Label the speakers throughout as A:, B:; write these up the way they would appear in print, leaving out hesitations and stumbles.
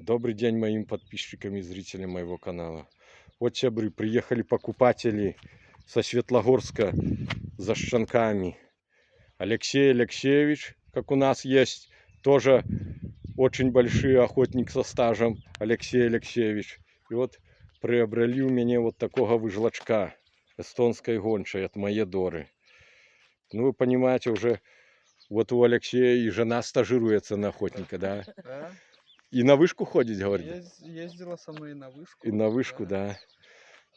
A: Добрый день моим подписчикам и зрителям моего канала. Вот, чабры, приехали покупатели со Светлогорска за щенками. Алексей Алексеевич, как у нас есть, тоже очень большой охотник со стажем, Алексей Алексеевич. И вот приобрели у меня вот такого выжлачка эстонской гончей от Маедоры. Ну, вы понимаете, уже вот у Алексея и жена стажируется на охотника, да?
B: Да,
A: И на вышку ходит, говорит?
B: ездила со мной на вышку.
A: И на вышку, да.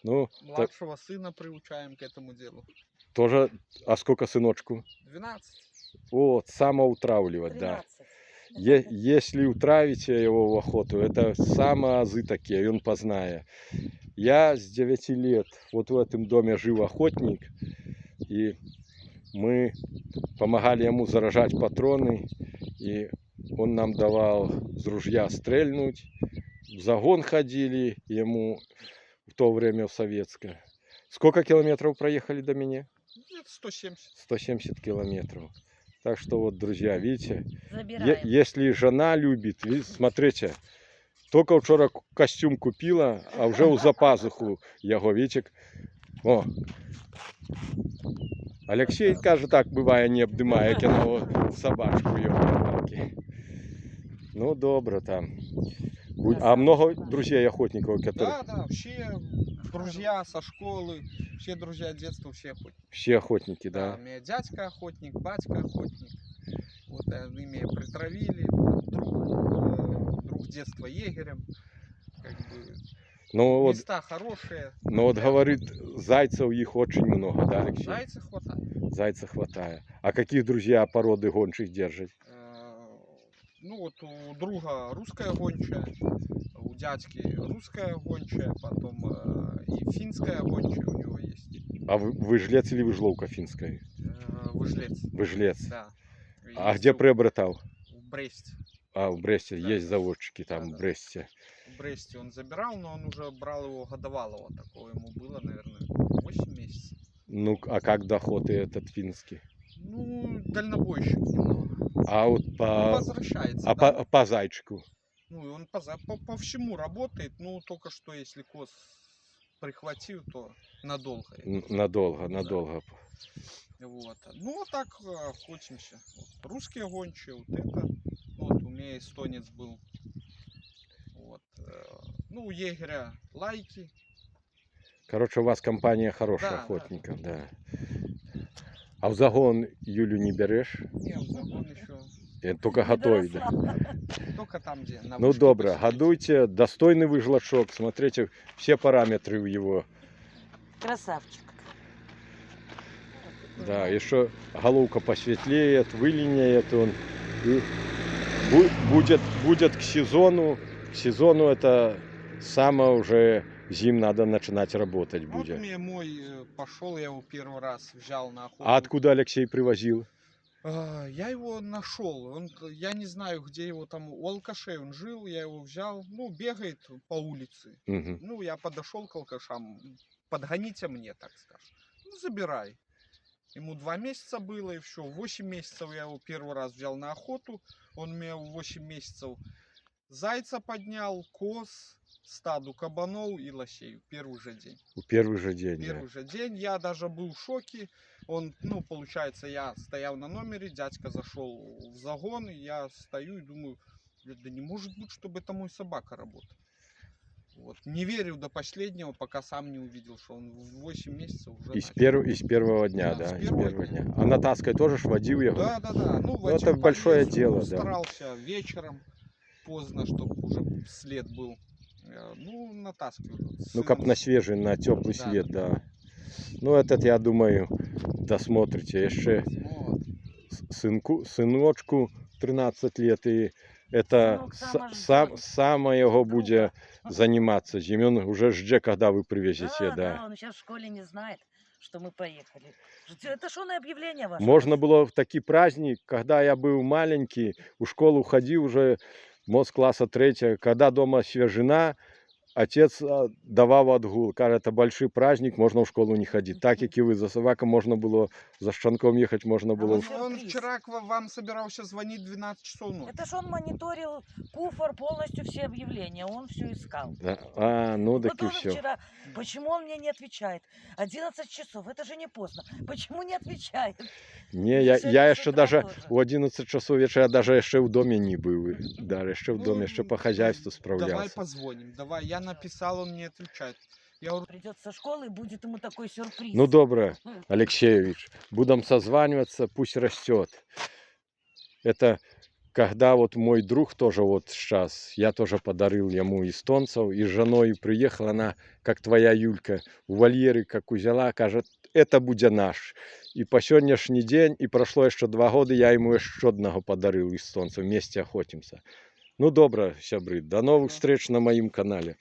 A: Ну, так
B: Младшего сына приучаем к этому делу.
A: тоже. А сколько сыночку?
B: 12.
A: Вот, самоутравливать, да.
C: 13.
A: Если утравите его в охоту, это самые азы такие, и он познает. Я с 9 лет вот в этом доме жил охотник, и мы помогали ему заражать патроны, и он нам давал с ружья стрельнуть. В загон ходили ему в то время в советское. Сколько километров проехали до меня?
B: Где-то 170.
A: 170 километров. Так что вот, друзья, видите,
C: Забираем.
A: если жена любит, смотрите, только вчера костюм купила, а уже у за пазуху его, видите. О, Алексей, каже, так быває, не обдимає кіно собачку його. Ну, добре там. А много друзей охотников, которые...
B: Да, все друзья со школы, все друзья детства, все охотники.
A: Все охотники,
B: Да,
A: да?
B: у меня дядька охотник, батька охотник. Вот они меня притравили. Друг детства егерем. Как бы
A: Ну вот,
B: места хорошие.
A: говорит, зайцев их очень много, да, Алексей?
B: Зайцев хватает.
A: Зайца хватает. А каких друзья породы гончих держит?
B: Ну вот у друга русская гончая, у дядьки русская гончая, потом и финская гончая у него есть.
A: А вы жлец или выжловка финская?
B: Выжлец.
A: Выжлец.
B: Да.
A: А где приобретал?
B: В Бресте.
A: А, в Бресте.
B: Да.
A: Есть заводчики там,
B: Да, да.
A: в Бресте.
B: В Бресте он забирал, но он уже брал его годовалого. Такого ему было, наверное, 8 месяцев.
A: Ну, а как доход этот финский?
B: Ну, дальнобойщик немного.
A: А вот
B: Ну,
A: по...
B: возвращается.
A: А
B: да.
A: по зайчику?
B: Ну, и он по всему работает, ну, только что если коз прихватил, то надолго.
A: Надолго.
B: Вот. Ну, вот так охотимся. Вот. Русские гончие, вот это. Вот, у меня эстонец был. Вот. Ну, у егеря лайки.
A: Короче, у вас компания хорошая
B: Да,
A: охотников, да. А в загон Юлю не берешь?
B: Не, в загон еще.
A: Только готовить, да?
B: Только там, где на
A: Ну,
B: вышке
A: добро,
B: посидеть.
A: годуйте, достойный выжлачок. Смотрите, все параметры в его.
C: Красавчик.
A: Да, еще головка посветлеет, вылиняет он. И будет к сезону. К сезону это самое уже зим надо начинать работать
B: Вот
A: будет.
B: у меня мой пошел, я его первый раз взял на охоту.
A: А откуда Алексей привозил?
B: Я его нашел. Я не знаю, где его там. У алкашей он жил, я его взял. Ну, бегает по улице.
A: Угу.
B: Ну, я подошел к алкашам. Подгоните мне, так скажем. Ну, забирай. Ему 2 месяца было, и все. 8 месяцев я его первый раз взял на охоту. Он мне в 8 месяцев зайца поднял, коз, стаду кабанов и лосей в первый же день.
A: В первый же день,
B: Первый же день. Я даже был в шоке. Он, ну, получается, я стоял на номере, дядька зашел в загон, и я стою и думаю, да не может быть, чтобы это мой собака работает. Вот. Не верил до последнего, пока сам не увидел, что он в 8 месяцев уже
A: Из первого дня,
B: Да,
A: да,
B: с
A: из
B: первого
A: первого
B: дня.
A: дня. А на Таской тоже ж водил его?
B: Да. Ну, в
A: это
B: этим
A: большое
B: подъезде,
A: дело,
B: ну,
A: да.
B: старался вечером, поздно, чтобы уже след был. Ну, натаскивал.
A: Ну, как на свежий, на теплый
B: Да.
A: след, да. Ну, этот, я думаю, досмотрите. Еще
B: Вот.
A: сыночку 13 лет, и это
C: Сынок
A: самое его будет заниматься. Зимен уже ждет, когда вы привезете,
C: Да, он сейчас в школе не знает, что мы поехали. Это что на объявление ваше?
A: Можно было в такой праздник, когда я был маленький, в школу ходил уже, мост класса 3, когда дома свежина, отец давав отгул. Каже, это большой праздник, можно в школу не ходить. Так, как и вы, за собакой можно было, за щенком ехать можно было.
C: вот
B: Он
C: сюрприз.
B: вчера к вам собирался звонить в 12 часов ночи.
C: Это ж он мониторил куфор, полностью все объявления, он все искал.
A: Да. Ну так
C: Вот
A: и
C: он
A: все.
C: вчера, почему он мне не отвечает? 11 часов, это же не поздно. Почему не отвечает?
A: Не,
C: І
A: я
C: сьогодні з
A: ще
C: утра
A: даже
C: теж.
A: у 11 часов вечора я даже ще в домі не був. Да, ще в домі, ще по хазяйству
B: Давай
A: справлявся.
B: позвоним. Давай, я написал, он не отвечает. Я говорю,
C: Придет со школы, и будет ему такой сюрприз.
A: Ну добре, Алексеевич, будем созваниваться, пусть растет. Это когда вот мой друг тоже вот сейчас, я тоже подарил ему эстонцев, и с женой приехала, она, как твоя Юлька, в вольере как взяла, кажет, это будет наш. И по сегодняшний день, и прошло еще 2 года, я ему еще одного подарил эстонцев, вместе охотимся. Ну добре, сябры, до новых встреч на моем канале.